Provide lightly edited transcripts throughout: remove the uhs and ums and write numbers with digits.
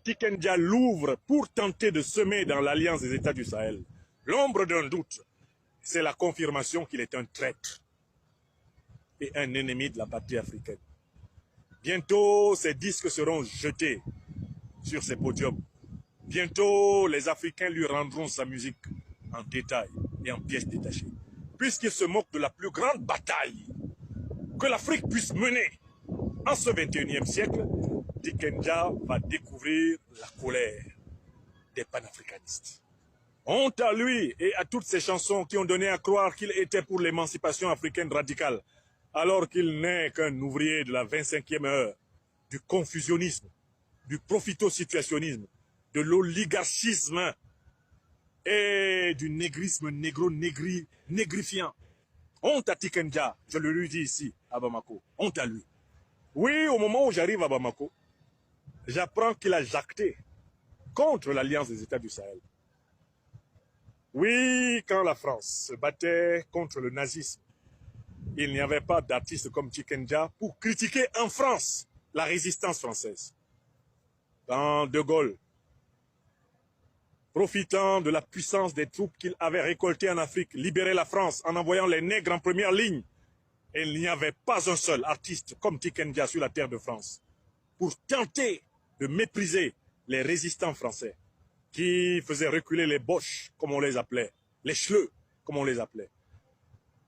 Tikenja l'ouvre pour tenter de semer dans l'alliance des États du Sahel l'ombre d'un doute, c'est la confirmation qu'il est un traître et un ennemi de la patrie africaine. Bientôt, ces disques seront jetés sur ces podiums. Bientôt, les Africains lui rendront sa musique en détail et en pièces détachées. Puisqu'il se moque de la plus grande bataille que l'Afrique puisse mener en ce 21e siècle, Tikenja va découvrir la colère des panafricanistes. Honte à lui et à toutes ces chansons qui ont donné à croire qu'il était pour l'émancipation africaine radicale, alors qu'il n'est qu'un ouvrier de la 25e heure, du confusionnisme, du profito-situationnisme, de l'oligarchisme et du négrisme négrifiant. Honte à Tikenja, je le lui dis ici, à Bamako. Honte à lui. Oui, au moment où j'arrive à Bamako, j'apprends qu'il a jacté contre l'Alliance des États du Sahel. Oui, quand la France se battait contre le nazisme, il n'y avait pas d'artiste comme Tikenja pour critiquer en France la résistance française. Quand De Gaulle, profitant de la puissance des troupes qu'il avait récoltées en Afrique, libérait la France en envoyant les nègres en première ligne, il n'y avait pas un seul artiste comme Tikenja sur la terre de France pour tenter de mépriser les résistants français qui faisaient reculer les Boches, comme on les appelait, les Schleux, comme on les appelait.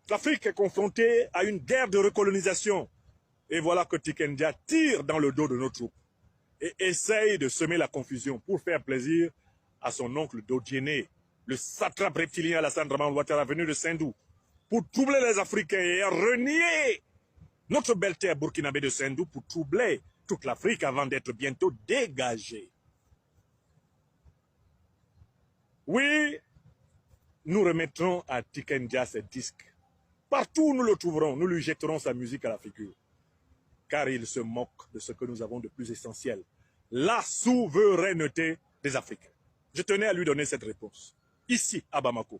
L'Afrique est confrontée à une guerre de recolonisation. Et voilà que Tikenja tire dans le dos de nos troupes et essaye de semer la confusion pour faire plaisir à son oncle Dodiéné, le satrape reptilien Alassane Dramane Ouattara venu de Sendou, pour troubler les Africains et renier notre belle terre burkinabé de Sendou pour troubler toute l'Afrique avant d'être bientôt dégagée. Oui, nous remettrons à Tikenja ses disques. Partout où nous le trouverons, nous lui jetterons sa musique à la figure. Car il se moque de ce que nous avons de plus essentiel, la souveraineté des Africains. Je tenais à lui donner cette réponse, ici à Bamako.